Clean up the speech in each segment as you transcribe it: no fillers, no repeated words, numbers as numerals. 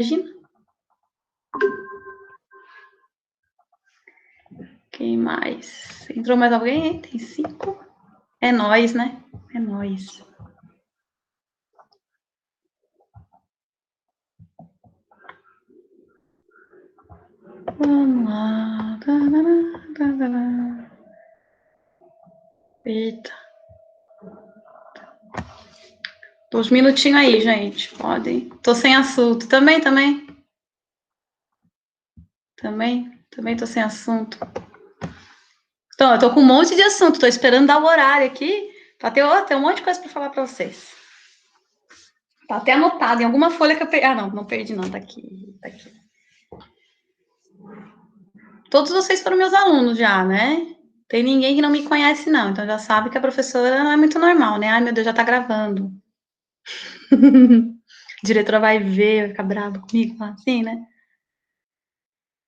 Regina? Quem mais? Entrou mais alguém? Tem 5. É nós, né? É nós. Vamos lá. Eita. 2 minutinhos aí, gente. Podem. Tô sem assunto. Também. Também tô sem assunto. Então, eu tô com um monte de assunto. Tô esperando dar o horário aqui pra ter um monte de coisa pra falar pra vocês. Tá até anotado em alguma folha que eu perdi. Ah, não perdi não. Tá aqui. Tá aqui. Todos vocês foram meus alunos já, né? Tem ninguém que não me conhece, não. Então já sabe que a professora não é muito normal, né? Ai, meu Deus, já tá gravando. A diretora vai ver, vai ficar brava comigo, assim, né?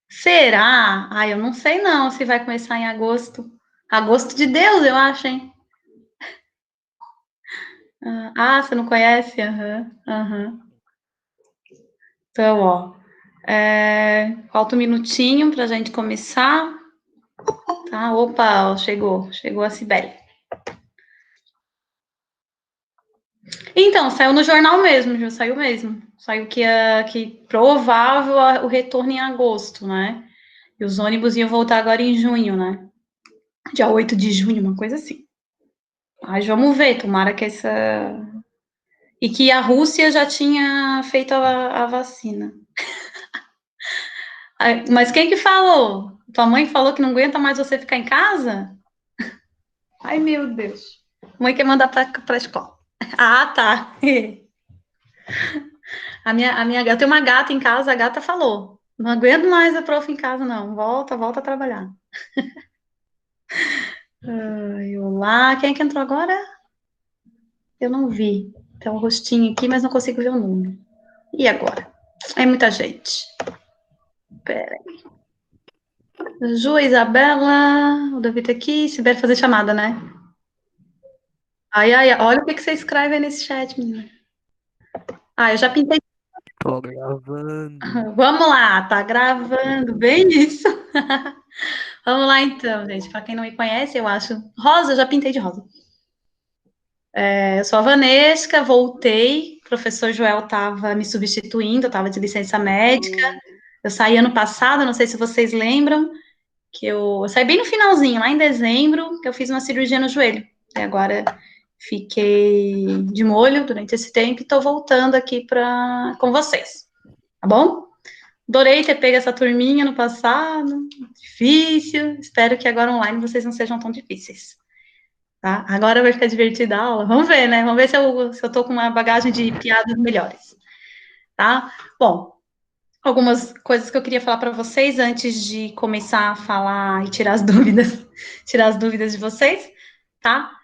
Será? Ai, eu não sei não se vai começar em agosto. Agosto de Deus, eu acho, hein? Ah, você não conhece? Aham. Então, ó, falta um minutinho pra gente começar, tá? Opa, ó, chegou a Cibele. Então, saiu no jornal mesmo, já saiu mesmo. Saiu que provável o retorno em agosto, né? E os ônibus iam voltar agora em junho, né? Dia 8 de junho, uma coisa assim. Mas vamos ver, tomara que essa. E que a Rússia já tinha feito a vacina. Mas quem que falou? Tua mãe falou que não aguenta mais você ficar em casa? Ai, meu Deus. Mãe quer mandar pra escola. Ah, tá. Eu tenho uma gata em casa, a gata falou. Não aguento mais a prof em casa, não. Volta a trabalhar. Ai, olá, quem é que entrou agora? Eu não vi. Tem um rostinho aqui, mas não consigo ver o nome. E agora? É muita gente. Pera aí. Ju, Isabela, o David tá aqui. Sibeli fazer chamada, né? Ai, olha o que você escreve aí nesse chat, menina. Ah, eu já pintei. Tô gravando. Vamos lá, tá gravando, bem isso. Vamos lá então, gente. Para quem não me conhece, eu acho. Rosa, eu já pintei de rosa. Eu sou a Vanesca, voltei. O professor Joel estava me substituindo, eu estava de licença médica. Eu saí ano passado, não sei se vocês lembram, que eu saí bem no finalzinho, lá em dezembro, que eu fiz uma cirurgia no joelho. E agora fiquei de molho durante esse tempo e estou voltando aqui com vocês, tá bom? Adorei ter pego essa turminha no passado, difícil. Espero que agora online vocês não sejam tão difíceis. Tá? Agora vai ficar divertida a aula. Vamos ver, né? Vamos ver se eu tô com uma bagagem de piadas melhores, tá? Bom, algumas coisas que eu queria falar para vocês antes de começar a falar e tirar as dúvidas, tirar as dúvidas de vocês, tá?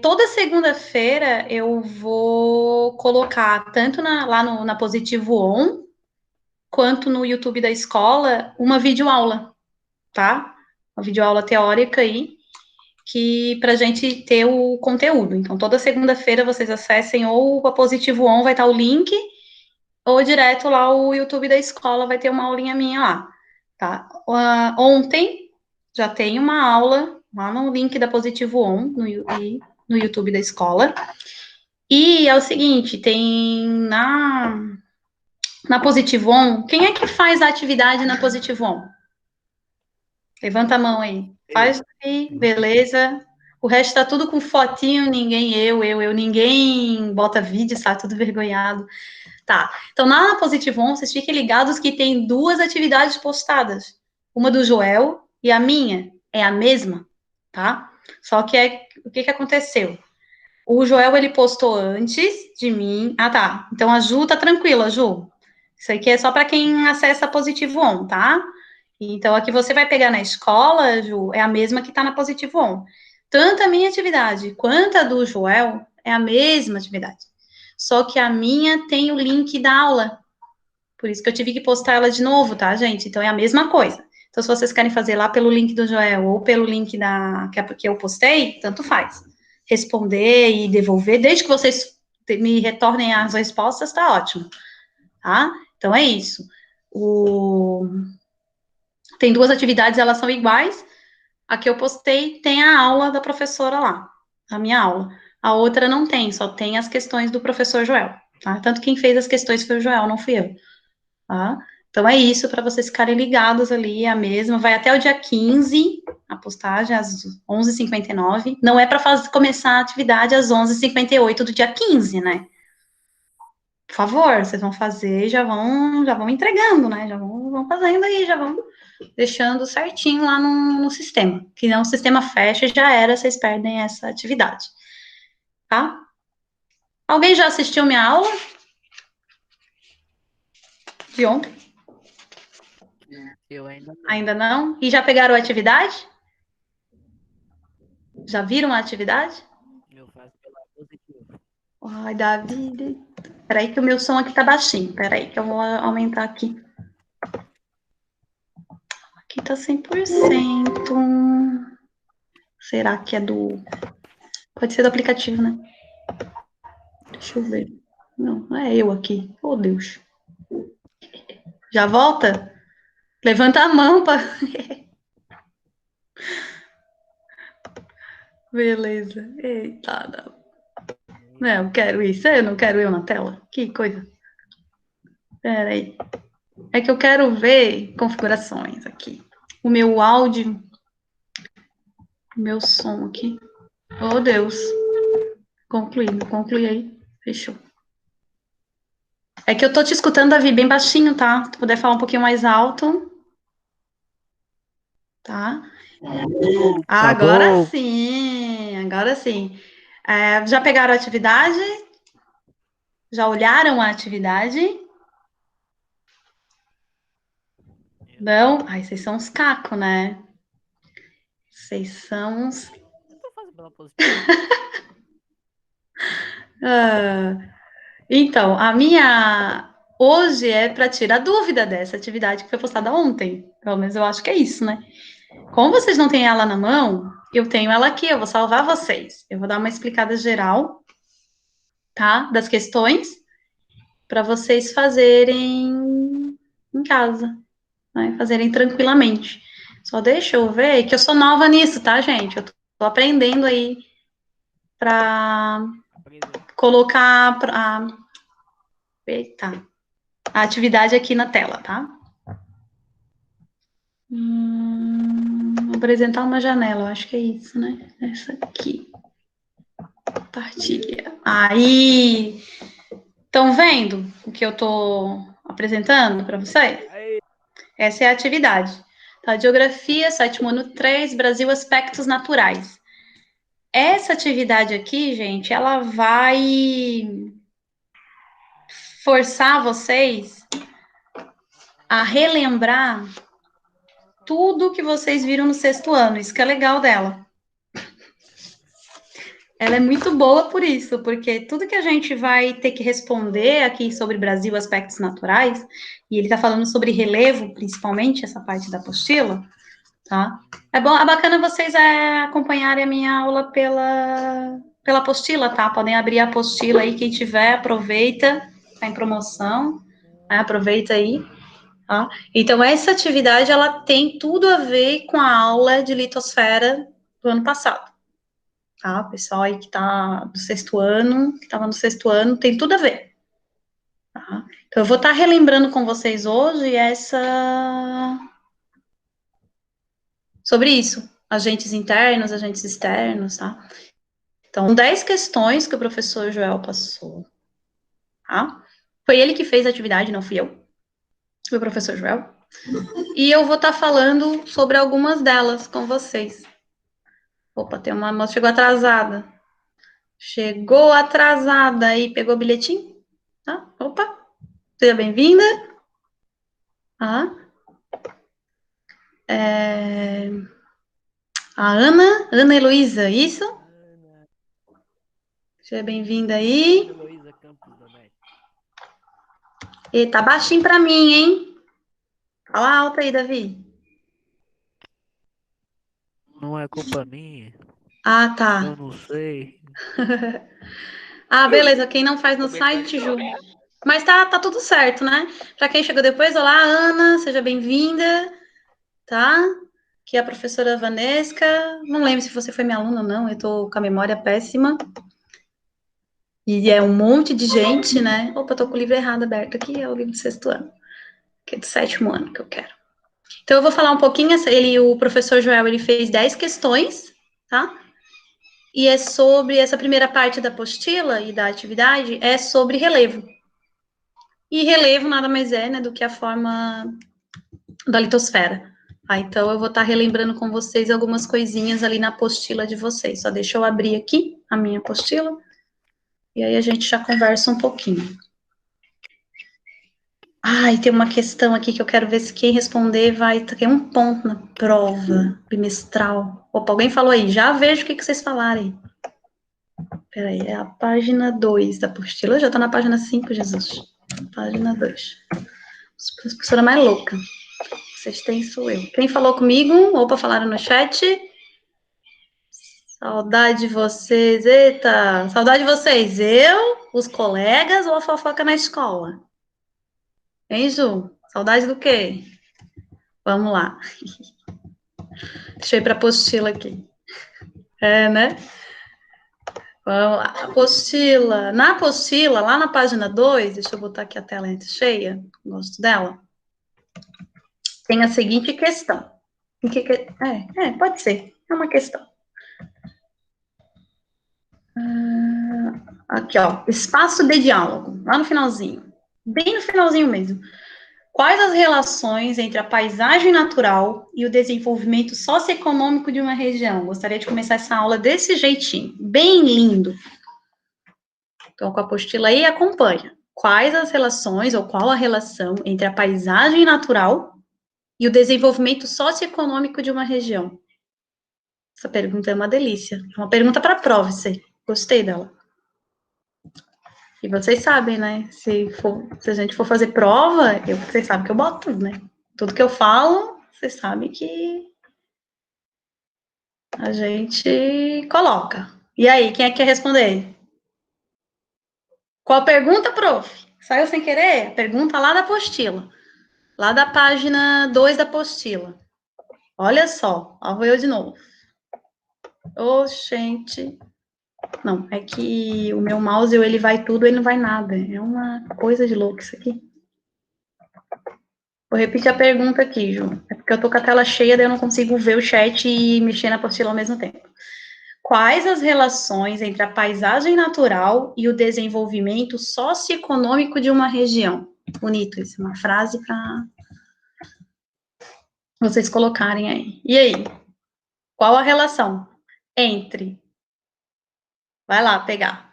Toda segunda-feira eu vou colocar tanto lá na Positivo On quanto no YouTube da escola uma videoaula, tá? Uma videoaula teórica aí que para a gente ter o conteúdo. Então, toda segunda-feira vocês acessem ou a Positivo On, vai estar o link, ou direto lá o YouTube da escola, vai ter uma aulinha minha lá, tá? Ontem já tem uma aula lá no link da Positivo On, no YouTube da escola. E é o seguinte, tem na Positivo On, quem é que faz a atividade na Positivo On? Levanta a mão aí. Eu. Faz aí, beleza. O resto tá tudo com fotinho, ninguém, ninguém bota vídeo, está tudo vergonhado. Tá. Então, na Positivo On, vocês fiquem ligados que tem 2 atividades postadas. Uma do Joel e a minha é a mesma, tá? Só que o que aconteceu? O Joel, ele postou antes de mim. Ah, tá. Então, a Ju tá tranquila, Ju. Isso aqui é só para quem acessa Positivo On, tá? Então, a que você vai pegar na escola, Ju, é a mesma que está na Positivo On. Tanto a minha atividade quanto a do Joel é a mesma atividade. Só que a minha tem o link da aula. Por isso que eu tive que postar ela de novo, tá, gente? Então, é a mesma coisa. Então, se vocês querem fazer lá pelo link do Joel ou pelo link que eu postei, tanto faz. Responder e devolver, desde que vocês me retornem as respostas, tá ótimo, tá? Então é isso. Tem duas atividades, elas são iguais. A que eu postei tem a aula da professora lá, a minha aula. A outra não tem, só tem as questões do professor Joel, tá? Tanto quem fez as questões foi o Joel, não fui eu, tá? Então é isso, para vocês ficarem ligados ali, é a mesma. Vai até o dia 15, a postagem, às 11h59. Não é para começar a atividade às 11h58 do dia 15, né? Por favor, vocês vão fazer e já vão entregando, né? Já vão fazendo aí, já vão deixando certinho lá no sistema. Que não o sistema fecha, já era, vocês perdem essa atividade. Tá? Alguém já assistiu minha aula de ontem? Eu ainda não. Ainda não? E já pegaram a atividade? Já viram a atividade? Eu faço pela positiva. Ai, Davi. Peraí que o meu som aqui tá baixinho. Peraí que eu vou aumentar aqui. Aqui tá 100%. Será que é do... Pode ser do aplicativo, né? Deixa eu ver. Não é eu aqui. Oh, Deus. Já volta? Levanta a mão para. Beleza. Eita, não. Não, eu quero isso. Eu não quero eu na tela. Que coisa. Pera aí. É que eu quero ver configurações aqui. O meu áudio. O meu som aqui. Oh, Deus. Conclui aí. Fechou. É que eu tô te escutando, Davi, bem baixinho, tá? Se tu puder falar um pouquinho mais alto. Tá? Tá Agora bom? sim. Agora sim. Já pegaram a atividade? Já olharam a atividade? Não? Ai, vocês são uns cacos, né? Vocês são uns... Eu tô fazendo pela positiva. Então, a minha... Hoje é para tirar dúvida dessa atividade que foi postada ontem. Pelo menos eu acho que é isso, né? Como vocês não têm ela na mão, eu tenho ela aqui, eu vou salvar vocês. Eu vou dar uma explicada geral, tá? Das questões, para vocês fazerem em casa, né? Fazerem tranquilamente. Só deixa eu ver que eu sou nova nisso, tá, gente? Eu tô aprendendo aí para Aprendeu. colocar eita, a atividade aqui na tela, tá? Apresentar uma janela, eu acho que é isso, né? Essa aqui. Partilha. Aí, estão vendo o que eu tô apresentando para vocês? Aí, Essa é a atividade. Tá? Geografia, sétimo ano 3, Brasil, aspectos naturais. Essa atividade aqui, gente, ela vai forçar vocês a relembrar tudo que vocês viram no sexto ano. Isso que é legal dela. Ela é muito boa por isso, porque tudo que a gente vai ter que responder aqui sobre Brasil, aspectos naturais, e ele está falando sobre relevo, principalmente, essa parte da apostila, tá? É bacana vocês acompanharem a minha aula pela apostila, tá? Podem abrir a apostila aí, quem tiver, aproveita, tá em promoção, né? Aproveita aí. Tá? Então, essa atividade, ela tem tudo a ver com a aula de litosfera do ano passado, tá? O pessoal aí que tá do sexto ano, que estava no sexto ano, tem tudo a ver, tá? Então, eu vou estar relembrando com vocês hoje sobre isso, agentes internos, agentes externos, tá? Então, 10 questões que o professor Joel passou, tá? Foi ele que fez a atividade, não fui eu, foi o professor Joel. E eu vou estar falando sobre algumas delas com vocês. Opa, tem uma moça chegou atrasada. Chegou atrasada aí, pegou o bilhetinho? Tá? Opa, seja bem-vinda. Ah, a Ana Heloísa, isso? Ana, Seja bem-vinda aí. Heloísa Campos da Net. E tá baixinho pra mim, hein? Fala alto aí, Davi. Não é culpa minha. Ah, Eu tá. não sei. Ah, beleza. Quem não faz no Começou a site, Ju? chover. Mas tá tudo certo, né? Para quem chegou depois, olá, Ana, seja bem-vinda, tá? Aqui é a professora Vanesca. Não lembro se você foi minha aluna ou não, eu tô com a memória péssima. E é um monte de gente, né? Opa, tô com o livro errado aberto aqui, é o livro do sexto ano, que é do sétimo ano que eu quero. Então, eu vou falar um pouquinho, o professor Joel, ele fez 10 questões, tá? E é sobre, essa primeira parte da apostila e da atividade, é sobre relevo. E relevo nada mais é, né, do que a forma da litosfera. Então, eu vou estar relembrando com vocês algumas coisinhas ali na apostila de vocês. Só deixa eu abrir aqui a minha apostila, e aí a gente já conversa um pouquinho. Ai, tem uma questão aqui que eu quero ver se quem responder vai ter um ponto na prova bimestral. Opa, alguém falou aí, já vejo o que vocês falarem. Peraí, é a página 2 da apostila, já tá na página 5, Jesus. Página 2. Professora mais louca. Vocês têm, sou eu. Quem falou comigo? Opa, falaram no chat. Saudade de vocês. Eita, saudade de vocês. Eu, os colegas ou a fofoca na escola? Hein, Ju? Saudade do quê? Vamos lá. Deixa eu ir para a apostila aqui. É, né? Vamos lá. Apostila. Na apostila, lá na página 2, deixa eu botar aqui a tela cheia, gosto dela. Tem a seguinte questão. Pode ser. É uma questão. Aqui, ó. Espaço de diálogo. Lá no finalzinho. Bem no finalzinho mesmo. Quais as relações entre a paisagem natural e o desenvolvimento socioeconômico de uma região? Gostaria de começar essa aula desse jeitinho. Bem lindo. Então, com a apostila aí, acompanha. Quais as relações, ou qual a relação entre a paisagem natural e o desenvolvimento socioeconômico de uma região? Essa pergunta é uma delícia. É uma pergunta para a prova, isso aí. Gostei dela. E vocês sabem, né? Se a gente for fazer prova, vocês sabem que eu boto tudo, né? Tudo que eu falo, vocês sabem que a gente coloca. E aí, quem é que quer responder? Qual pergunta, prof? Saiu sem querer? Pergunta lá da apostila. Lá da página 2 da apostila. Olha só, ó, vou eu de novo. Gente. Não, é que o meu mouse, ele vai tudo, ele não vai nada. É uma coisa de louco isso aqui. Vou repetir a pergunta aqui, Ju. É porque eu tô com a tela cheia, daí eu não consigo ver o chat e mexer na apostila ao mesmo tempo. Quais as relações entre a paisagem natural e o desenvolvimento socioeconômico de uma região? Bonito isso, uma frase para vocês colocarem aí. E aí? Qual a relação entre, vai lá pegar,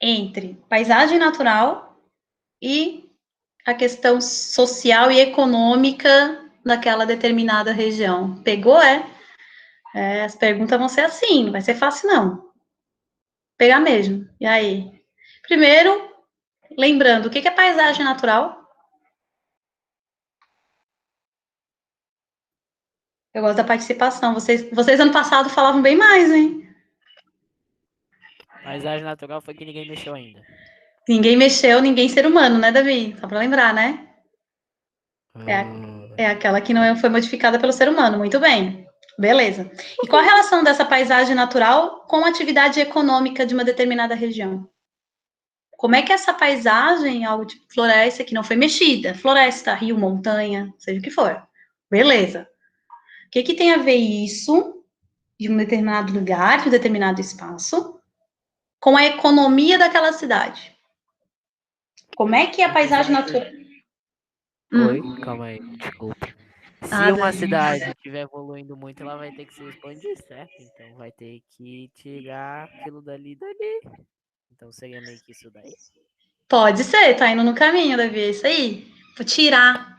entre paisagem natural e a questão social e econômica daquela determinada região? Pegou, as perguntas vão ser assim, não vai ser fácil, não. Pegar mesmo. E aí? Primeiro, lembrando, o que é paisagem natural? Eu gosto da participação. Vocês ano passado falavam bem mais, hein? Paisagem natural foi que ninguém mexeu ainda. Ninguém mexeu, ninguém ser humano, né, Davi? Só para lembrar, né? É aquela que não foi modificada pelo ser humano. Muito bem. Beleza. E qual a relação dessa paisagem natural com a atividade econômica de uma determinada região? Como é que essa paisagem, algo tipo floresta, que não foi mexida, floresta, rio, montanha, seja o que for. Beleza. O que tem a ver isso, de um determinado lugar, de um determinado espaço, com a economia daquela cidade? Como é que a paisagem natural... Oi, calma aí, desculpa. Se uma Davi. cidade estiver evoluindo muito, ela vai ter que se expandir, certo? Então vai ter que tirar aquilo dali. Então seria meio que isso daí. Pode ser, tá indo no caminho, Davi, é isso aí. Vou tirar.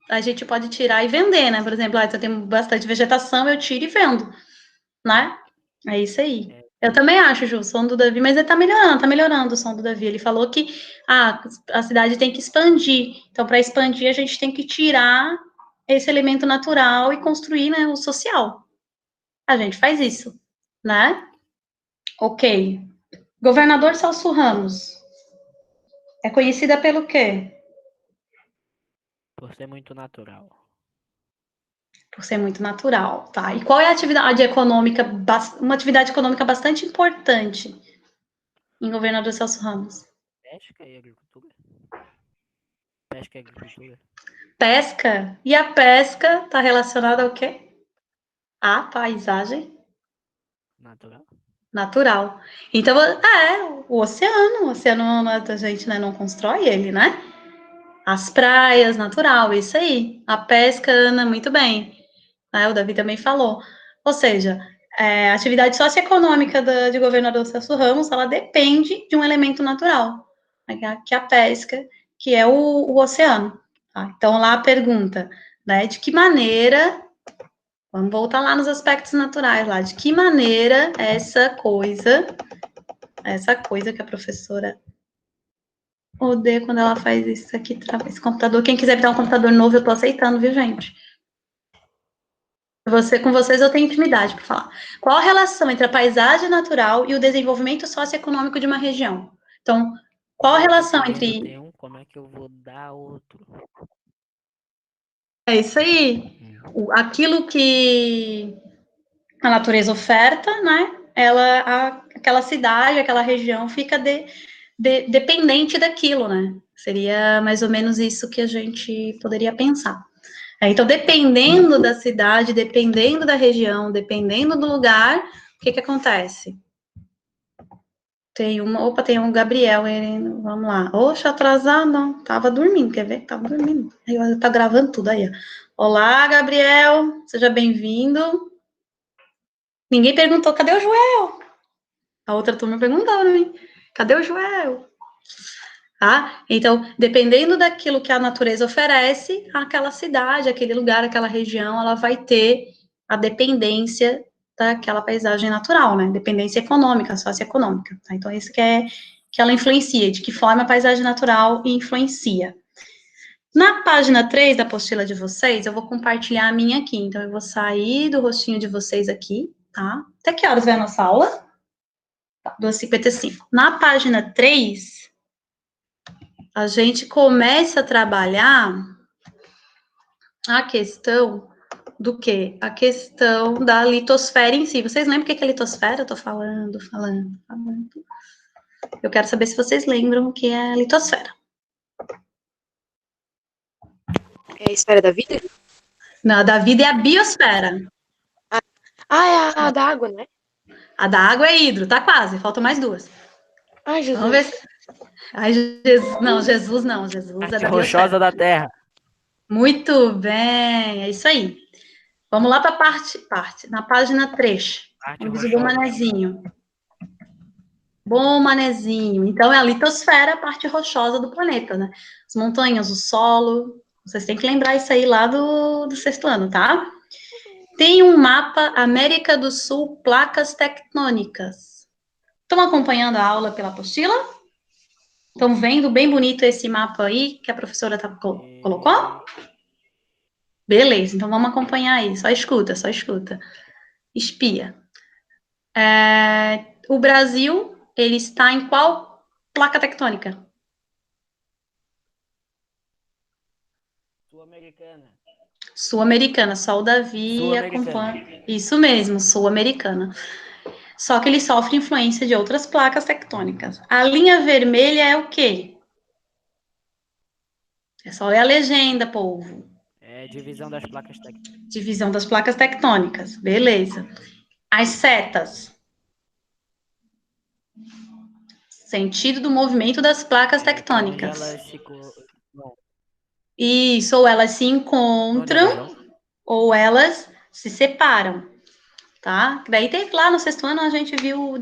A gente pode tirar e vender, né? Por exemplo, se eu tenho bastante vegetação, eu tiro e vendo, né? É isso aí. É, Eu também acho, Ju, o som do Davi, mas ele tá melhorando o som do Davi. Ele falou que a cidade tem que expandir. Então, para expandir, a gente tem que tirar esse elemento natural e construir, né, o social. A gente faz isso, né? Ok. Governador Celso Ramos. É conhecida pelo quê? Por ser muito natural. Por ser muito natural, tá? E qual é a atividade econômica, uma atividade econômica bastante importante em Governador Celso Ramos? Pesca e agricultura. Pesca e agricultura. Pesca. E a pesca está relacionada ao quê? À paisagem Natural. natural. Então, o oceano a gente, né, não constrói ele, né? As praias, natural, isso aí. A pesca, Ana, muito bem. O Davi também falou. Ou seja, a atividade socioeconômica de Governador Celso Ramos, ela depende de um elemento natural, né, que é a pesca, que é o oceano. Tá? Então, lá a pergunta, né, de que maneira, vamos voltar lá nos aspectos naturais, lá, de que maneira essa coisa que a professora odeia quando ela faz isso aqui, trava esse computador. Quem quiser me dar um computador novo, eu tô aceitando, viu, gente? Com vocês eu tenho intimidade para falar. Qual a relação entre a paisagem natural e o desenvolvimento socioeconômico de uma região? Então, qual a Eu tô relação querendo ter entre... um, como é que eu vou dar outro? É isso aí. Aquilo que a natureza oferta, né? Aquela cidade, aquela região fica dependente daquilo, né? Seria mais ou menos isso que a gente poderia pensar. Então, dependendo da cidade, dependendo da região, dependendo do lugar, o que acontece? Tem um Gabriel, vamos lá. Oxe, atrasado, não, tava dormindo, quer ver? Tava dormindo. Aí, tá gravando tudo aí, ó. Olá, Gabriel, seja bem-vindo. Ninguém perguntou, cadê o Joel? A outra turma perguntou, né? Cadê o Joel? Tá? Então, dependendo daquilo que a natureza oferece, aquela cidade, aquele lugar, aquela região, ela vai ter a dependência daquela paisagem natural, né? Dependência econômica, socioeconômica. Tá? Então, isso que ela influencia, de que forma a paisagem natural influencia. Na página 3 da apostila de vocês, eu vou compartilhar a minha aqui. Então, eu vou sair do rostinho de vocês aqui, tá? Até que horas vai a nossa aula? 2h55. Na página 3, a gente começa a trabalhar a questão do quê? A questão da litosfera em si. Vocês lembram o que é litosfera? Eu tô falando. Eu quero saber se vocês lembram o que é litosfera. É a esfera da vida? Não, da vida é a biosfera. É a da água, né? A da água é hidro, tá quase, faltam mais duas. Ai, Vamos ver Jesus. se... Ai, Jesus, não, Jesus não, Jesus é Parte da rochosa biosfera. da Terra. Muito bem, é isso aí. Vamos lá para a parte, na página 3. Parte Como diz o bom rochosa. manezinho. Bom manezinho. Então, é a litosfera, a parte rochosa do planeta, né? As montanhas, o solo. Vocês têm que lembrar isso aí lá do sexto ano, tá? Tem um mapa América do Sul, placas tectônicas. Estão acompanhando a aula pela apostila? Estão vendo bem bonito esse mapa aí que a professora colocou? Beleza, então vamos acompanhar aí. Só escuta, só escuta. Espia. O Brasil, ele está em qual placa tectônica? Sul-Americana. Sul-americana, só o Davi Sul-Americana. acompanha. Isso mesmo, sul-americana. Só que ele sofre influência de outras placas tectônicas. A linha vermelha é o quê? É só ler a legenda, povo. É divisão das placas tectônicas. Divisão das placas tectônicas. Beleza. As setas. Sentido do movimento das placas Por onde tectônicas. elas se... Bom, Isso, ou elas se por onde elas encontram, vão? ou elas se separam, tá? Daí tem lá no sexto ano a gente viu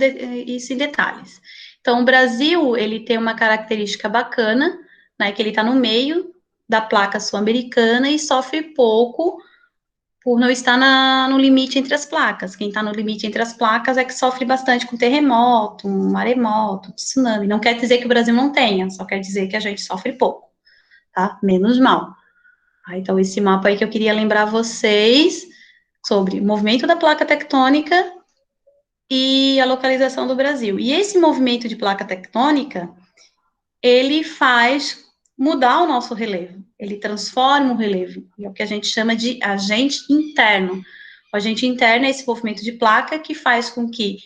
isso em detalhes. Então, o Brasil, ele tem uma característica bacana, né, que ele está no meio da placa sul-americana e sofre pouco por não estar no limite entre as placas. Quem está no limite entre as placas é que sofre bastante com terremoto, maremoto, tsunami. Não quer dizer que o Brasil não tenha, só quer dizer que a gente sofre pouco, tá? Menos mal. Então, esse mapa aí que eu queria lembrar vocês sobre o movimento da placa tectônica e a localização do Brasil. E esse movimento de placa tectônica, ele faz mudar o nosso relevo, ele transforma o relevo, é o que a gente chama de agente interno. O agente interno é esse movimento de placa que faz com que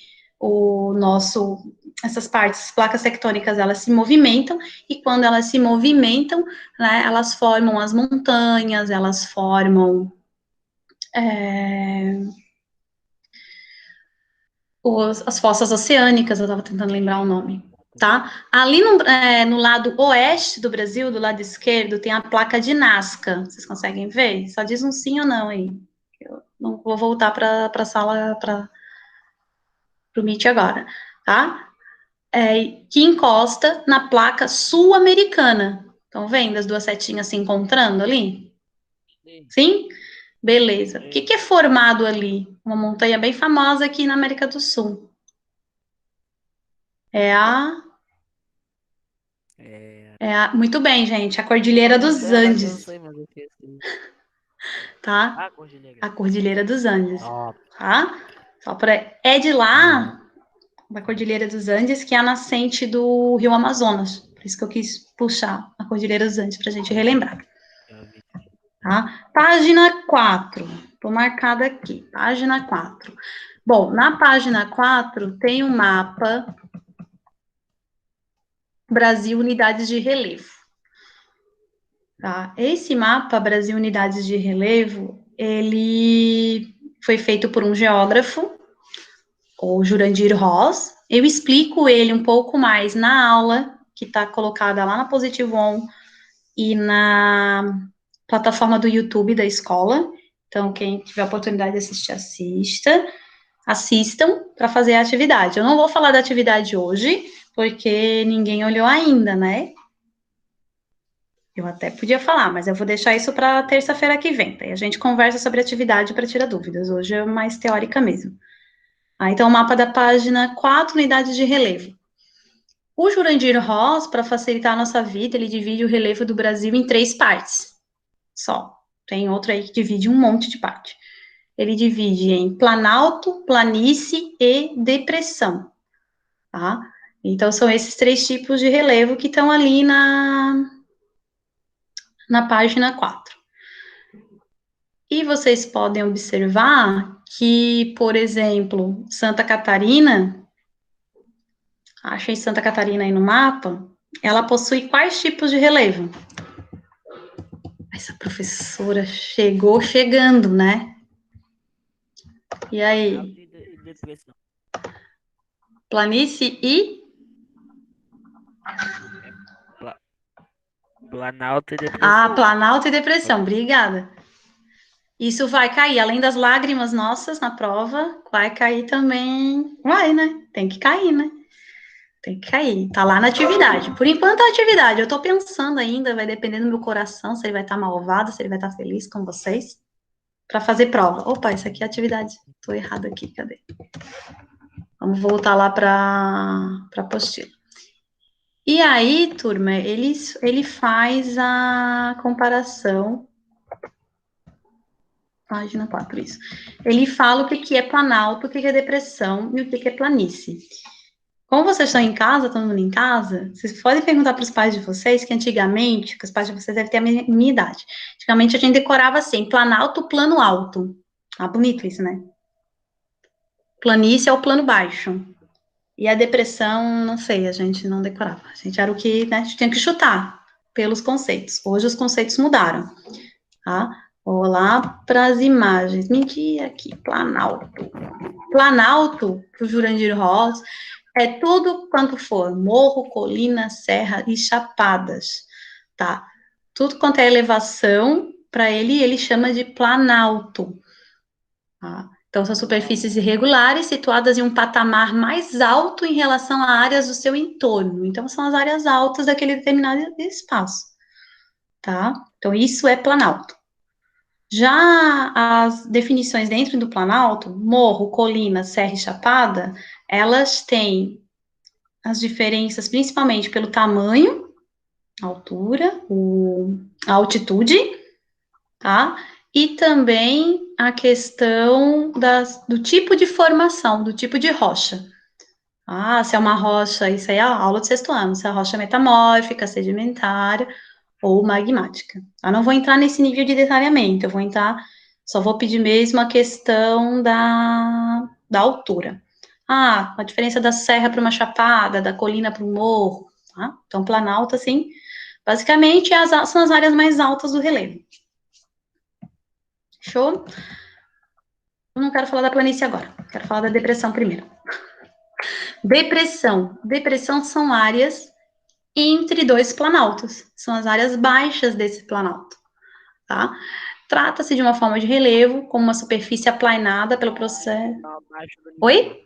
essas partes, placas tectônicas, elas se movimentam, e quando elas se movimentam, né, elas formam as montanhas, elas formam as fossas oceânicas, eu estava tentando lembrar o nome, tá? Ali no lado oeste do Brasil, do lado esquerdo, tem a placa de Nazca, vocês conseguem ver? Só diz um sim ou não aí. Eu não vou voltar para a sala, para o Meet agora, tá? Que encosta na placa sul-americana. Estão vendo as duas setinhas se encontrando ali? Sim? Beleza. O que é formado ali? Uma montanha bem famosa aqui na América do Sul. Muito bem, gente. A Cordilheira dos Andes, tá? A Cordilheira dos Andes, tá? É de lá, da Cordilheira dos Andes, que é a nascente do Rio Amazonas. Por isso que eu quis puxar a Cordilheira dos Andes, para a gente relembrar. Tá? Página 4. Estou marcada aqui. Página 4. Bom, na página 4 tem um mapa Brasil Unidades de Relevo. Tá? Esse mapa Brasil Unidades de Relevo, ele foi feito por um geógrafo, o Jurandir Ross. Eu explico ele um pouco mais na aula, que está colocada lá na Positivo On e na plataforma do YouTube da escola. Então, quem tiver a oportunidade de assistir, assistam para fazer a atividade. Eu não vou falar da atividade hoje, porque ninguém olhou ainda, né? Eu até podia falar, mas eu vou deixar isso para terça-feira que vem. Daí a gente conversa sobre atividade para tirar dúvidas. Hoje é mais teórica mesmo. Então, o mapa da página 4, unidades de relevo. O Jurandir Ross, para facilitar a nossa vida, ele divide o relevo do Brasil em 3 partes. Só. Tem outro aí que divide um monte de parte. Ele divide em planalto, planície e depressão. Tá? Então, são esses 3 tipos de relevo que estão ali na página 4. E vocês podem observar que, por exemplo, Santa Catarina, achei Santa Catarina aí no mapa, ela possui quais tipos de relevo? Essa professora chegou chegando, né? E aí? Planície e? Planalto e depressão. Planalto e depressão, obrigada. Isso vai cair, além das lágrimas nossas na prova, vai cair também. Vai, né? Tem que cair, né? Tem que cair. Tá lá na atividade. Por enquanto, a atividade. Eu tô pensando ainda, vai depender do meu coração, se ele vai estar malvado, se ele vai estar feliz com vocês, para fazer prova. Opa, isso aqui é atividade. Tô errado aqui, cadê? Vamos voltar lá para apostila. E aí, turma, ele faz a comparação. Página 4, isso. Ele fala o que é planalto, o que é depressão e o que é planície. Como vocês estão em casa, todo mundo em casa, vocês podem perguntar para os pais de vocês que antigamente, que os pais de vocês devem ter a minha idade, antigamente a gente decorava assim, planalto, plano alto. Ah, bonito isso, né? Planície é o plano baixo. E a depressão, não sei, a gente não decorava. A gente era o que, né, a gente tinha que chutar pelos conceitos. Hoje os conceitos mudaram, tá? Vou lá para as imagens. Medir aqui, planalto. Planalto, para o Jurandir Ross, é tudo quanto for morro, colina, serra e chapadas, tá? Tudo quanto é elevação, para ele chama de planalto, tá? Então, são superfícies irregulares situadas em um patamar mais alto em relação a áreas do seu entorno. Então, são as áreas altas daquele determinado espaço, tá? Então, isso é planalto. Já as definições dentro do planalto, morro, colina, serra e chapada, elas têm as diferenças principalmente pelo tamanho, a altura, a altitude, tá? E também a questão do tipo de formação, do tipo de rocha, Ah, se é uma rocha, isso aí é a aula do sexto ano, se é a rocha metamórfica, sedimentária ou magmática. Eu não vou entrar nesse nível de detalhamento, só vou pedir mesmo a questão da altura. Ah, a diferença da serra para uma chapada, da colina para um morro, tá? Então, planalto, assim, basicamente são as áreas mais altas do relevo. Show? Eu não quero falar da planície agora, quero falar da depressão primeiro. Depressão. Depressão são áreas entre dois planaltos. São as áreas baixas desse planalto, tá? Trata-se de uma forma de relevo, com uma superfície aplanada pelo processo. Abaixo do nível do mar. Oi?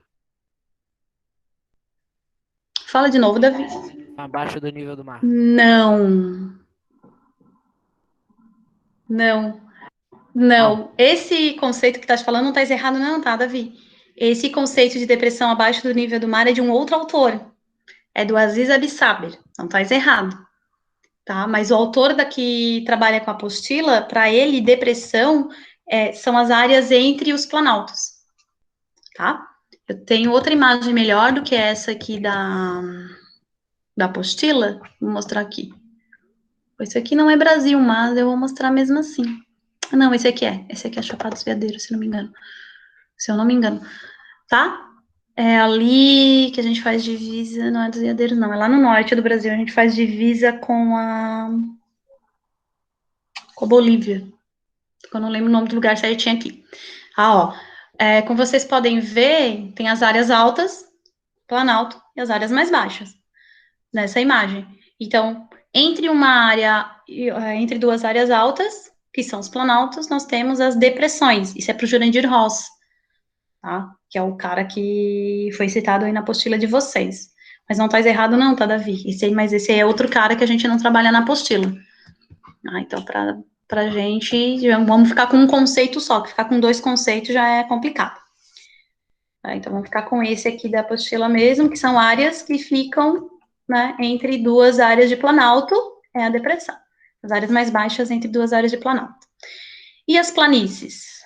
Fala de novo, Davi. Abaixo do nível do mar. Não. Não. Não. Esse conceito que tá te falando não tá errado, não, tá, Davi? Esse conceito de depressão abaixo do nível do mar é de um outro autor. É do Aziz Absaber. Não tá errado. Tá? Mas o autor que trabalha com a apostila, para ele, depressão são as áreas entre os planaltos, tá? Eu tenho outra imagem melhor do que essa aqui da apostila, vou mostrar aqui. Esse aqui não é Brasil, mas eu vou mostrar mesmo assim. Não, esse aqui é Chapada dos Veadeiros, se eu não me engano, tá? É ali que a gente faz divisa, não é dos Veadeiros, não, é lá no norte do Brasil, a gente faz divisa com a Bolívia. Eu não lembro o nome do lugar certinho aqui. Ah, ó. Como vocês podem ver, tem as áreas altas, planalto, e as áreas mais baixas nessa imagem. Então, entre duas áreas altas, que são os planaltos, nós temos as depressões. Isso é para o Jurandir Ross, tá? Que é o cara que foi citado aí na apostila de vocês. Mas não tá errado não, tá, Davi? Mas esse aí é outro cara que a gente não trabalha na apostila. Então, pra gente, vamos ficar com um conceito só, que ficar com dois conceitos já é complicado. Tá? Então, vamos ficar com esse aqui da apostila mesmo, que são áreas que ficam, né, entre duas áreas de planalto, é a depressão. As áreas mais baixas entre duas áreas de planalto. E as planícies?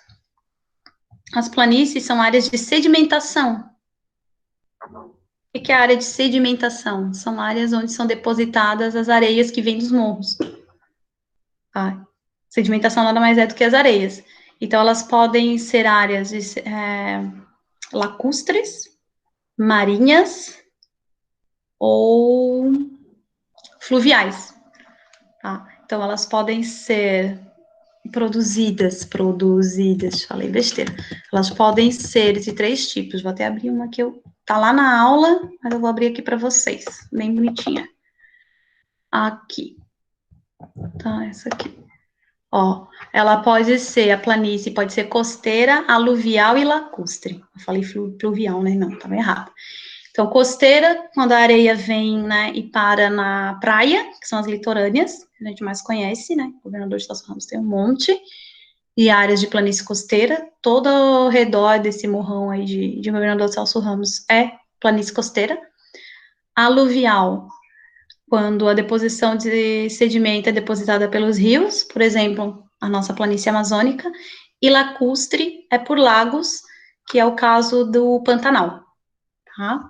As planícies são áreas de sedimentação. O que é a área de sedimentação? São áreas onde são depositadas as areias que vêm dos morros. Tá? Sedimentação nada mais é do que as areias. Então, elas podem ser áreas lacustres, marinhas ou fluviais. Tá? Então, elas podem ser produzidas, falei besteira. Elas podem ser de três tipos. Vou até abrir uma que tá lá na aula, mas eu vou abrir aqui para vocês, bem bonitinha. Aqui. Tá, essa aqui. Ó, ela pode ser, a planície pode ser costeira, aluvial e lacustre. Eu falei fluvial, né? Não, estava errado. Então, costeira, quando a areia vem, né, e para na praia, que são as litorâneas, que a gente mais conhece, né? O Governador de Celso Ramos tem um monte, e áreas de planície costeira, todo ao redor desse morrão aí de Governador Celso Ramos é planície costeira. Aluvial, quando a deposição de sedimento é depositada pelos rios, por exemplo, a nossa planície amazônica, e lacustre é por lagos, que é o caso do Pantanal, tá?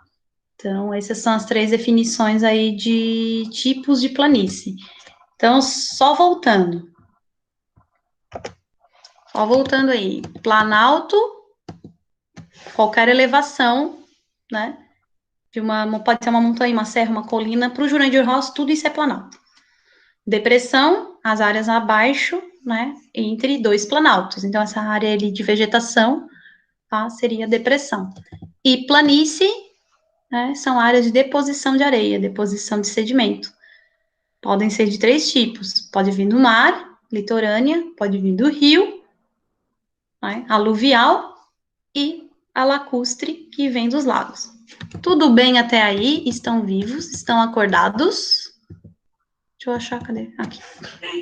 Então, essas são as três definições aí de tipos de planície. Então, só voltando aí, planalto, qualquer elevação, né? Pode ser uma montanha, uma serra, uma colina, para o Jurandir Ross, tudo isso é planalto. Depressão, as áreas abaixo, né, entre dois planaltos. Então, essa área ali de vegetação, tá, seria depressão. E planície, né, são áreas de deposição de areia, deposição de sedimento. Podem ser de três tipos. Pode vir do mar, litorânea, pode vir do rio, né, aluvial e a lacustre, que vem dos lagos. Tudo bem até aí? Estão vivos? Estão acordados? Deixa eu achar, cadê? Aqui.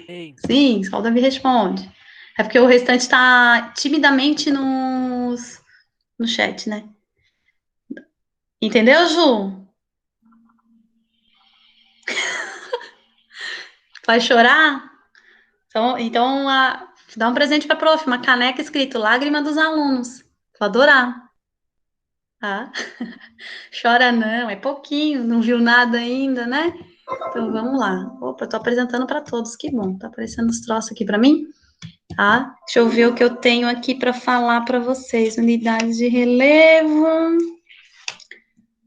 Ei, Sim, só o Davi responde. É porque o restante está timidamente no chat, né? Entendeu, Ju? Vai chorar? Então dá um presente para a prof, uma caneca escrito Lágrima dos Alunos. Vou adorar. tá? Chora não, é pouquinho, não viu nada ainda, né? Então vamos lá. Opa, eu tô apresentando para todos, que bom. Tá aparecendo os troços aqui para mim, tá? Deixa eu ver o que eu tenho aqui para falar para vocês. Unidades de relevo.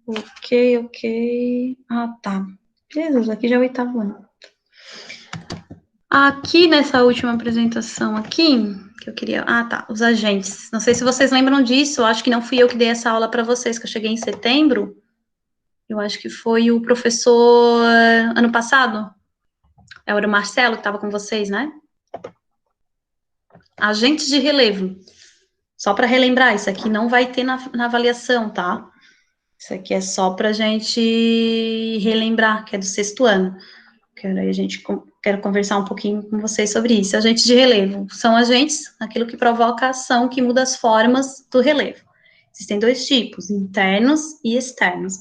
Ok. Ah, tá. Jesus, aqui já é o 8º ano. Aqui nessa última apresentação aqui, que eu queria... Ah, tá, os agentes. Não sei se vocês lembram disso, eu acho que não fui eu que dei essa aula para vocês, que eu cheguei em setembro. Eu acho que foi o professor ano passado. Era o Marcelo que estava com vocês, né? Agentes de relevo. Só para relembrar, isso aqui não vai ter na avaliação, tá? Isso aqui é só para a gente relembrar, que é do 6º ano. Quero conversar um pouquinho com vocês sobre isso. Agentes de relevo são agentes, aquilo que provoca a ação que muda as formas do relevo. Existem 2 tipos, internos e externos.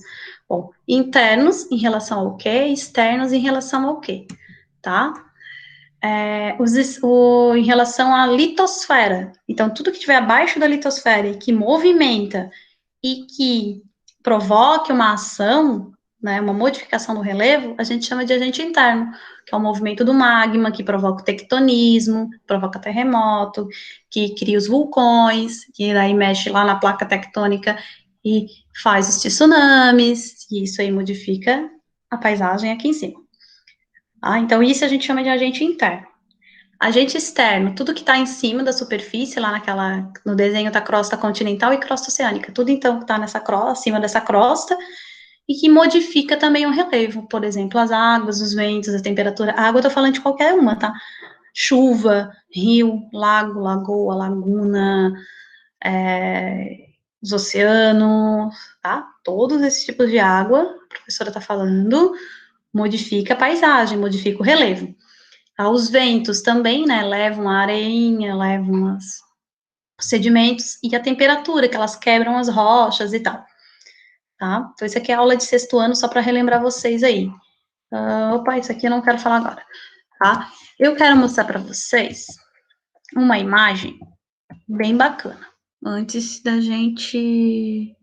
Bom, internos em relação ao quê? Externos em relação ao quê? Tá? Em relação à litosfera. Então, tudo que estiver abaixo da litosfera e que movimenta e que provoque uma ação, né, uma modificação do relevo, a gente chama de agente interno, que é o movimento do magma, que provoca o tectonismo, provoca terremoto, que cria os vulcões, que daí mexe lá na placa tectônica e faz os tsunamis, e isso aí modifica a paisagem aqui em cima. Então, isso a gente chama de agente interno. Agente externo, tudo que está em cima da superfície, lá no desenho da crosta continental e crosta oceânica, tudo então que está acima dessa crosta, e que modifica também o relevo, por exemplo, as águas, os ventos, a temperatura. A água eu tô falando de qualquer uma, tá? Chuva, rio, lago, lagoa, laguna, os oceanos, tá? Todos esses tipos de água, a professora tá falando, modifica a paisagem, modifica o relevo. Os ventos também, né, levam a areinha, levam os sedimentos e a temperatura, que elas quebram as rochas e tal, tá? Então, isso aqui é aula de 6º ano, só para relembrar vocês aí. Opa, isso aqui eu não quero falar agora, tá? Eu quero mostrar para vocês uma imagem bem bacana, antes da gente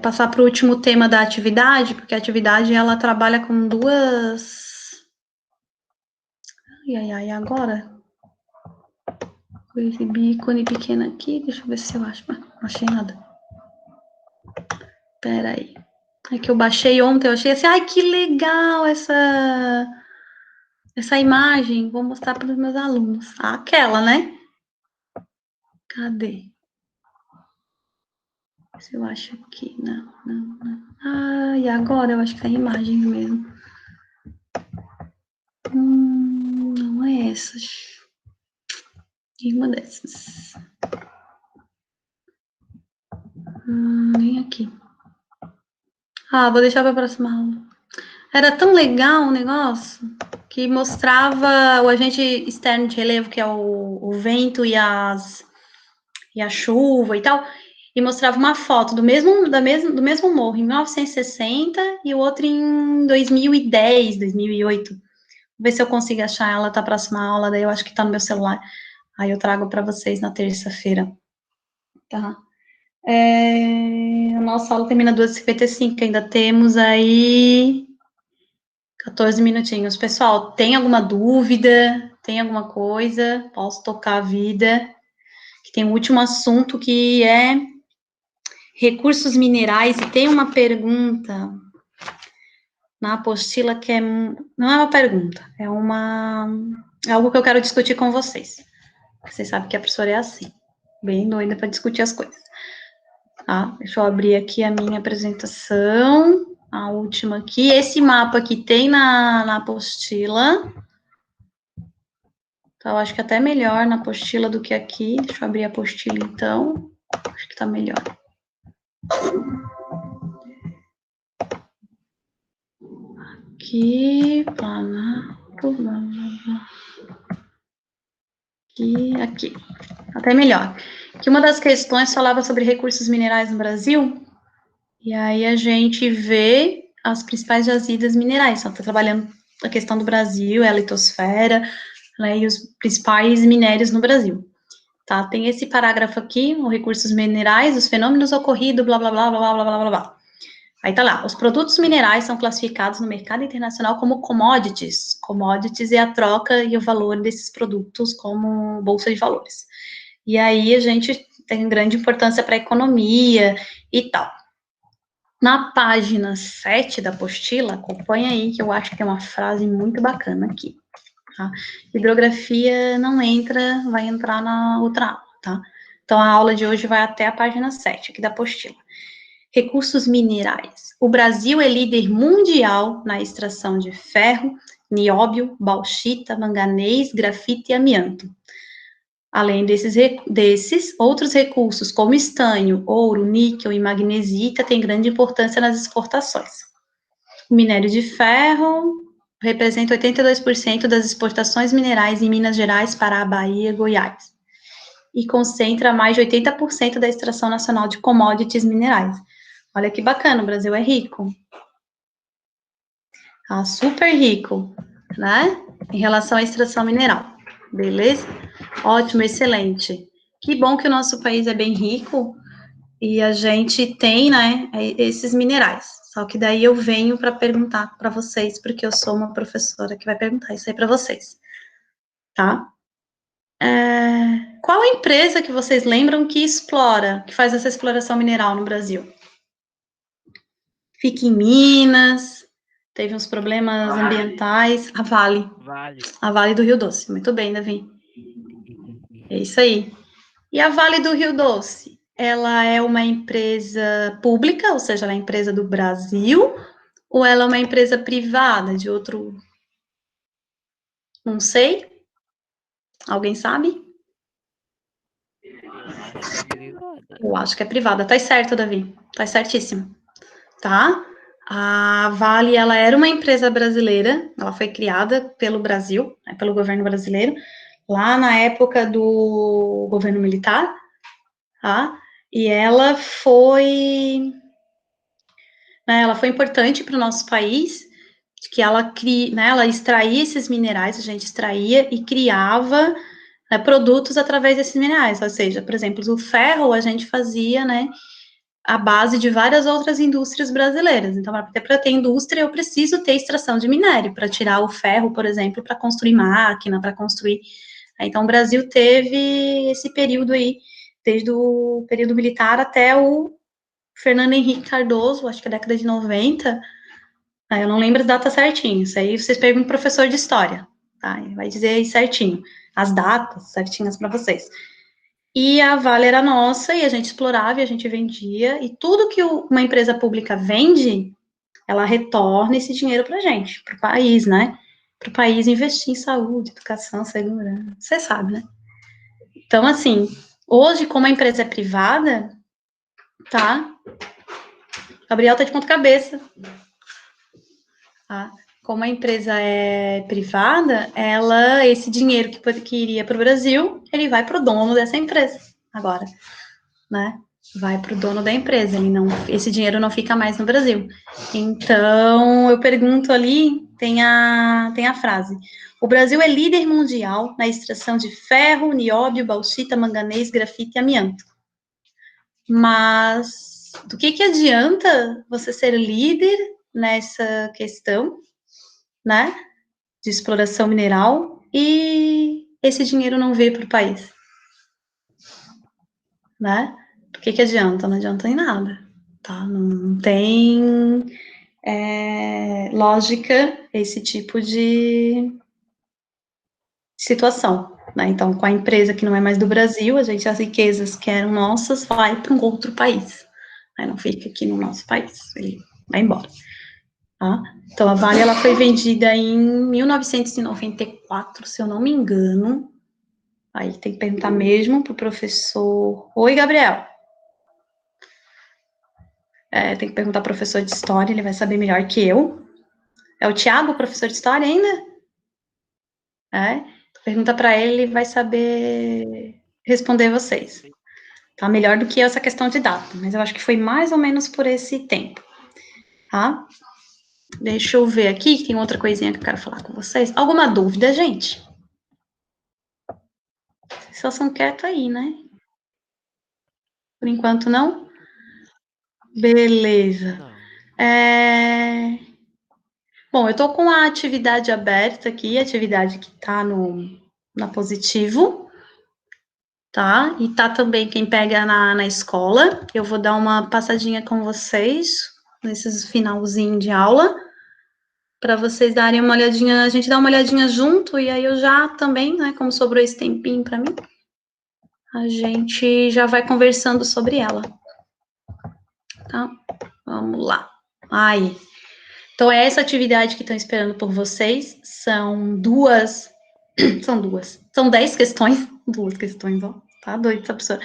passar para o último tema da atividade, porque a atividade, ela trabalha com 2... Ai, agora? Com esse ícone pequeno aqui, deixa eu ver se eu acho. Não achei nada. Pera aí. É que eu baixei ontem, eu achei assim, ai, que legal essa imagem. Vou mostrar para os meus alunos. Aquela, né? Cadê? Se eu acho aqui. Não. E agora eu acho que é a imagem mesmo. Não é essa. Uma dessas. Nem aqui. Vou deixar para a próxima aula. Era tão legal o negócio que mostrava o agente externo de relevo, que é o vento e a chuva e tal, e mostrava uma foto do mesmo morro em 1960 e o outro em 2010, 2008. Vou ver se eu consigo achar ela para a próxima aula, daí eu acho que está no meu celular. Aí eu trago para vocês na terça-feira. Tá? A nossa aula termina 2h55, ainda temos aí 14 minutinhos. Pessoal, tem alguma dúvida? Tem alguma coisa? Posso tocar a vida? Que tem um último assunto que é recursos minerais, e tem uma pergunta na apostila que não é uma pergunta, é algo que eu quero discutir com vocês. Vocês sabem que a professora é assim, bem doida para discutir as coisas. Tá? Deixa eu abrir aqui a minha apresentação, a última aqui. Esse mapa aqui tem na apostila. Então, eu acho que até melhor na apostila do que aqui. Deixa eu abrir a apostila, então. Acho que tá melhor. Aqui, aqui. Até melhor. Que uma das questões falava sobre recursos minerais no Brasil, e aí a gente vê as principais jazidas minerais. Então, tá trabalhando a questão do Brasil, a litosfera, né, e os principais minérios no Brasil. tá? Tem esse parágrafo aqui, os recursos minerais, os fenômenos ocorridos, blá, blá, blá, blá, blá, blá, blá, blá. Aí tá lá, os produtos minerais são classificados no mercado internacional como commodities. Commodities é a troca e o valor desses produtos como bolsa de valores. E aí a gente tem grande importância para a economia e tal. Na página 7 da apostila, acompanha aí, que eu acho que tem uma frase muito bacana aqui. Tá? Hidrografia não entra, vai entrar na outra aula, tá? Então, a aula de hoje vai até a página 7 aqui da apostila. Recursos minerais. O Brasil é líder mundial na extração de ferro, nióbio, bauxita, manganês, grafite e amianto. Além desses, outros recursos como estanho, ouro, níquel e magnesita têm grande importância nas exportações. O minério de ferro representa 82% das exportações minerais em Minas Gerais, Pará, Bahia e Goiás. E concentra mais de 80% da extração nacional de commodities minerais. Olha que bacana, o Brasil é rico. Tá super rico, né? Em relação à extração mineral. Beleza? Ótimo, excelente. Que bom que o nosso país é bem rico e a gente tem, né, esses minerais. Só que daí eu venho para perguntar para vocês, porque eu sou uma professora que vai perguntar isso aí para vocês, tá? Qual a empresa que vocês lembram que explora, que faz essa exploração mineral no Brasil? Fica em Minas, teve uns problemas ambientais, a Vale. A Vale do Rio Doce. Muito bem, Davi. É isso aí. E a Vale do Rio Doce, ela é uma empresa pública, ou seja, ela é empresa do Brasil, ou ela é uma empresa privada de outro... Não sei. Alguém sabe? Eu acho que é privada. Tá certo, Davi. Tá certíssimo. Tá? A Vale, ela era uma empresa brasileira, ela foi criada pelo Brasil, né, pelo governo brasileiro, lá na época do governo militar, tá? E ela foi importante para o nosso país, que ela extraía esses minerais, a gente extraía e criava, né, produtos através desses minerais, ou seja, por exemplo, o ferro a gente fazia, né, a base de várias outras indústrias brasileiras. Então, até para ter indústria, eu preciso ter extração de minério, para tirar o ferro, por exemplo, para construir máquina, para construir. Então, o Brasil teve esse período aí, desde o período militar até o Fernando Henrique Cardoso, acho que é a década de 90, eu não lembro as datas certinho, isso aí vocês perguntam pro professor de história, tá? Ele vai dizer aí certinho, as datas certinhas para vocês. E a Vale era nossa, e a gente explorava, e a gente vendia, e tudo que uma empresa pública vende, ela retorna esse dinheiro para a gente, para o país, né? Para o país investir em saúde, educação, segurança, você sabe, né? Então, assim, hoje, como a empresa é privada, tá? Gabriel tá de ponta cabeça, tá? Como a empresa é privada, esse dinheiro que iria para o Brasil, ele vai para o dono dessa empresa, agora, né? Vai para o dono da empresa, esse dinheiro não fica mais no Brasil. Então, eu pergunto ali, tem a frase: o Brasil é líder mundial na extração de ferro, nióbio, bauxita, manganês, grafite e amianto. Mas do que adianta você ser líder nessa questão, né, de exploração mineral e esse dinheiro não veio para o país, né? Do que adianta? Não adianta em nada, tá? Não tem lógica esse tipo de situação, né? Então, com a empresa que não é mais do Brasil, as riquezas que eram nossas vai para um outro país, né? Não fica aqui no nosso país, ele vai embora. Tá? Então, a Vale ela foi vendida em 1994, se eu não me engano. Aí tem que perguntar mesmo para o professor. Oi, Gabriel. Tem que perguntar ao professor de história, ele vai saber melhor que eu. É o Tiago, professor de história ainda? Pergunta para ele, ele vai saber responder vocês. Tá? Melhor do que essa questão de data, mas eu acho que foi mais ou menos por esse tempo. Tá? Deixa eu ver aqui, tem outra coisinha que eu quero falar com vocês. Alguma dúvida, gente? Vocês só são quietos aí, né? Por enquanto, não? Beleza. Não. Bom, eu tô com a atividade aberta aqui, a atividade que tá na Positivo, tá? E tá também quem pega na escola. Eu vou dar uma passadinha com vocês, nesses finalzinho de aula, para vocês darem uma olhadinha, a gente dá uma olhadinha junto, e aí eu já também, né, como sobrou esse tempinho para mim, a gente já vai conversando sobre ela. Tá? Vamos lá. Aí. Então, é essa atividade que estão esperando por vocês. São 10 questões. 2 questões, ó. Tá doido essa pessoa.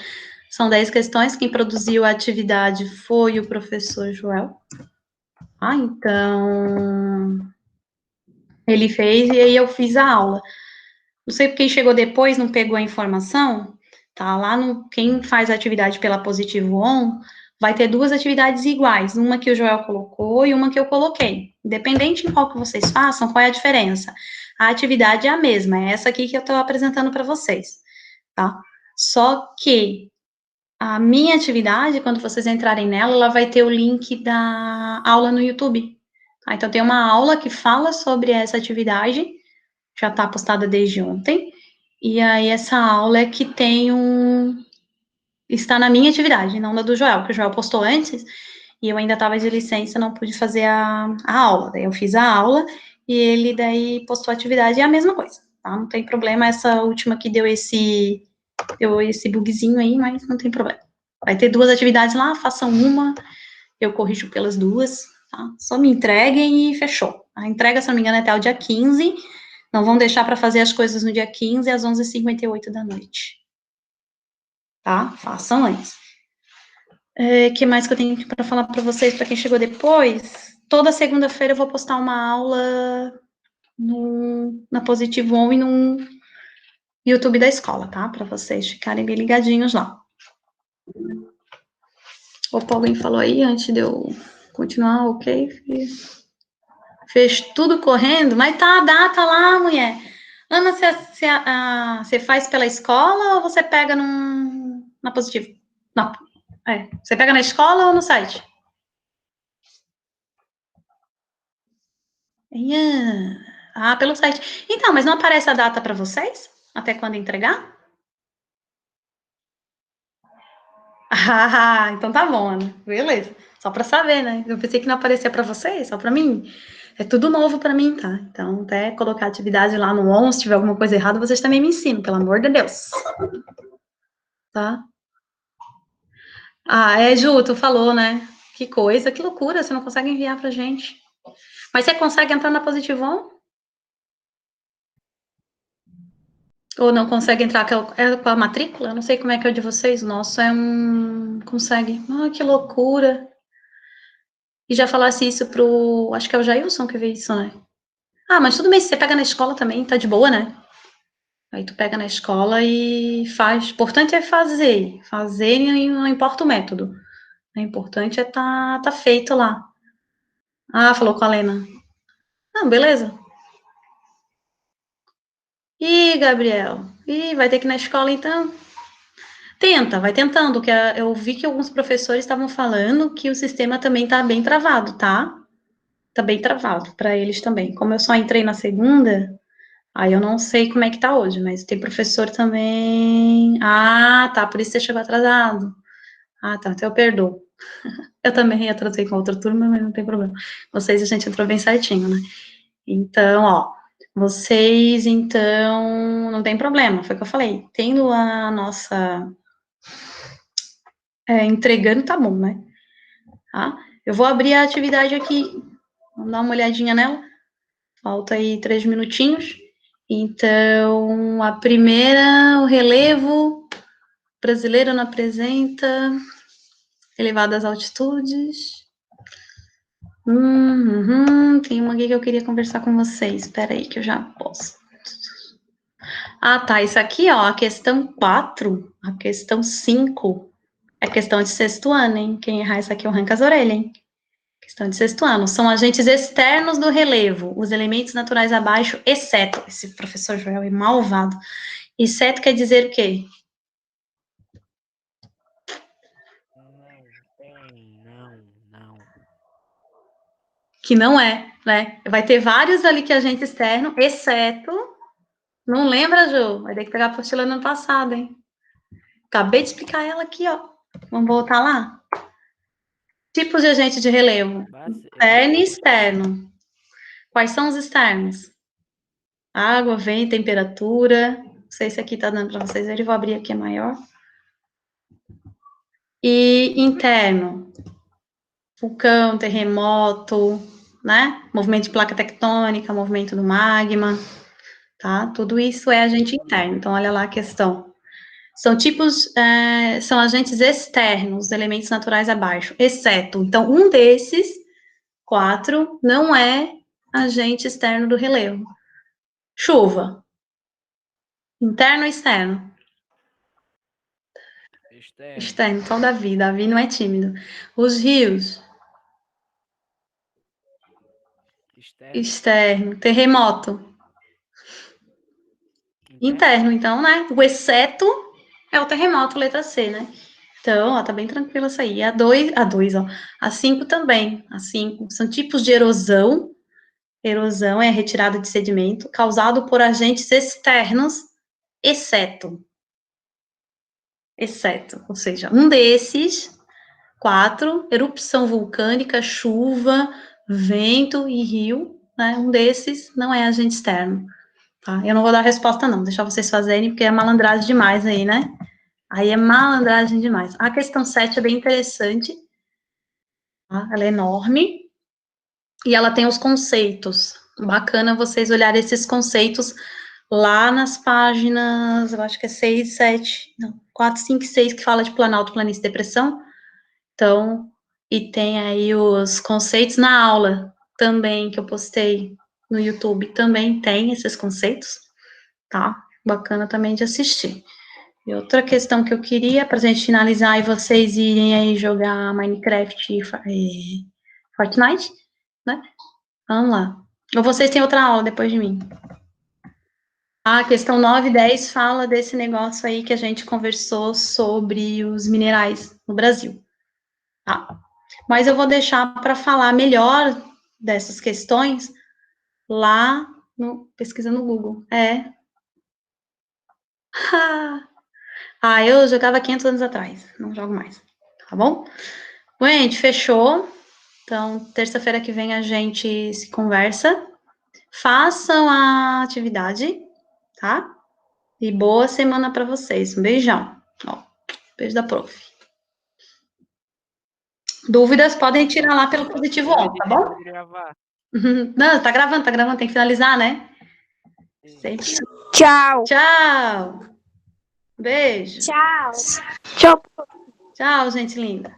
São 10 questões. Quem produziu a atividade foi o professor Joel. Então, ele fez e aí eu fiz a aula. Não sei quem chegou depois, não pegou a informação, tá? Lá no, quem faz a atividade pela Positivo On, vai ter 2 atividades iguais, uma que o Joel colocou e uma que eu coloquei. Independente em qual que vocês façam, qual é a diferença? A atividade é a mesma, é essa aqui que eu estou apresentando para vocês, tá? Só que a minha atividade, quando vocês entrarem nela, ela vai ter o link da aula no YouTube. Tá? Então, tem uma aula que fala sobre essa atividade, já está postada desde ontem, e aí essa aula é que tem está na minha atividade, não na do Joel, que o Joel postou antes, e eu ainda estava de licença, não pude fazer a aula, daí eu fiz a aula, e ele daí postou a atividade, é a mesma coisa, tá, não tem problema, essa última que deu esse bugzinho aí, mas não tem problema. Vai ter 2 atividades lá, façam uma, eu corrijo pelas 2, tá, só me entreguem e fechou. A entrega, se não me engano, é até o dia 15, não vão deixar para fazer as coisas no dia 15, às 11h58 da noite. Tá? Façam antes. Que mais que eu tenho para falar para vocês, para quem chegou depois? Toda segunda-feira eu vou postar uma aula na Positivo On e no YouTube da escola, tá? Para vocês ficarem bem ligadinhos lá. Opa, alguém falou aí antes de eu continuar, ok? Fez tudo correndo, mas tá a data lá, mulher. Ana, você faz pela escola ou você pega na Positivo? Não. Você pega na escola ou no site? Pelo site. Então, mas não aparece a data para vocês? Até quando entregar? Então tá bom, Ana. Beleza. Só para saber, né? Eu pensei que não aparecia para vocês, só para mim. É tudo novo para mim, tá? Então, até colocar atividade lá no ON, se tiver alguma coisa errada, vocês também me ensinam, pelo amor de Deus. Tá? Ju, tu falou, né? Que coisa, que loucura, você não consegue enviar pra gente. Mas você consegue entrar na Positivon? Ou não consegue entrar com a matrícula? Eu não sei como é que é o de vocês, o nosso consegue. Que loucura. E já falasse isso acho que é o Jailson que vê isso, né? Mas tudo bem, se você pega na escola também, tá de boa, né? Aí tu pega na escola e faz. O importante é fazer. Fazer e não importa o método. O importante é tá feito lá. Falou com a Lena. Beleza. Gabriel. Vai ter que ir na escola então? Vai tentando, que eu vi que alguns professores estavam falando que o sistema também tá bem travado, tá? Tá bem travado para eles também. Como eu só entrei na segunda, aí eu não sei como é que tá hoje, mas tem professor também. Tá, por isso você chegou atrasado. Tá, então eu perdoo. Eu também atrasei com outra turma, mas não tem problema. Vocês a gente entrou bem certinho, né? Então, vocês, então, não tem problema, foi o que eu falei. Tendo a nossa entregando, tá bom, né? Tá? Eu vou abrir a atividade aqui, vamos dar uma olhadinha nela. Falta aí 3 minutinhos. Então, a primeira, o relevo, brasileiro não apresenta, elevadas altitudes. Tem uma aqui que eu queria conversar com vocês. Espera aí que eu já posso. Tá, isso aqui, a questão 4, a questão 5, é questão de sexto ano, hein? Quem errar isso aqui, eu arranco as orelhas, hein? Questão de sexto ano. São agentes externos do relevo, os elementos naturais abaixo, exceto. Esse professor Joel é malvado. Exceto quer dizer o quê? Não. Que não é, né? Vai ter vários ali que é agente externo, exceto... Não lembra, Ju? Vai ter que pegar a apostila no ano passado, hein? Acabei de explicar ela aqui, ó. Vamos voltar lá? Tipos de agente de relevo. Interno e externo. Quais são os externos? Água, vento, temperatura. Não sei se aqui tá dando para vocês verem. Vou abrir aqui, é maior. E interno. Vulcão, terremoto, né? Movimento de placa tectônica, movimento do magma, tá? Tudo isso é agente interno. Então, olha lá a questão. São tipos, são agentes externos, elementos naturais abaixo, exceto. Então, um desses 4 não é agente externo do relevo. Chuva. Interno ou externo? Externo. Então, Davi não é tímido. Os rios. Externo. Terremoto. Interno, então, né? O exceto é o terremoto, letra C, né? Então, ó, tá bem tranquilo essa aí. A 2, ó. A 5 também. A 5 são tipos de erosão. Erosão é retirada de sedimento causado por agentes externos, exceto, ou seja, um desses 4, erupção vulcânica, chuva, vento e rio, né? Um desses não é agente externo, tá? Eu não vou dar resposta não, deixar vocês fazerem, porque é malandragem demais aí, né? Aí é malandragem demais. A questão 7 é bem interessante, tá? Ela é enorme, e ela tem os conceitos. Bacana vocês olharem esses conceitos lá nas páginas, eu acho que é 6, 7, não, 4, 5, 6, que fala de Planalto, Planície e Depressão. Então, e tem aí os conceitos na aula também, que eu postei no YouTube, também tem esses conceitos, tá? Bacana também de assistir. E outra questão que eu queria, pra gente finalizar e vocês irem aí jogar Minecraft e Fortnite, né? Vamos lá. Ou vocês têm outra aula depois de mim? A questão 9 e 10 fala desse negócio aí que a gente conversou sobre os minerais no Brasil, tá? Mas eu vou deixar para falar melhor dessas questões lá no pesquisa no Google. Eu jogava 500 anos atrás, não jogo mais, tá bom? Bom, gente, fechou. Então, terça-feira que vem a gente se conversa. Façam a atividade, tá? E boa semana para vocês. Um beijão. Ó, beijo da prof. Dúvidas podem tirar lá pelo positivo on, tá bom? Não, tá gravando, tem que finalizar, né? Sempre. Tchau. Tchau. Beijo. Tchau. Tchau. Tchau, gente linda.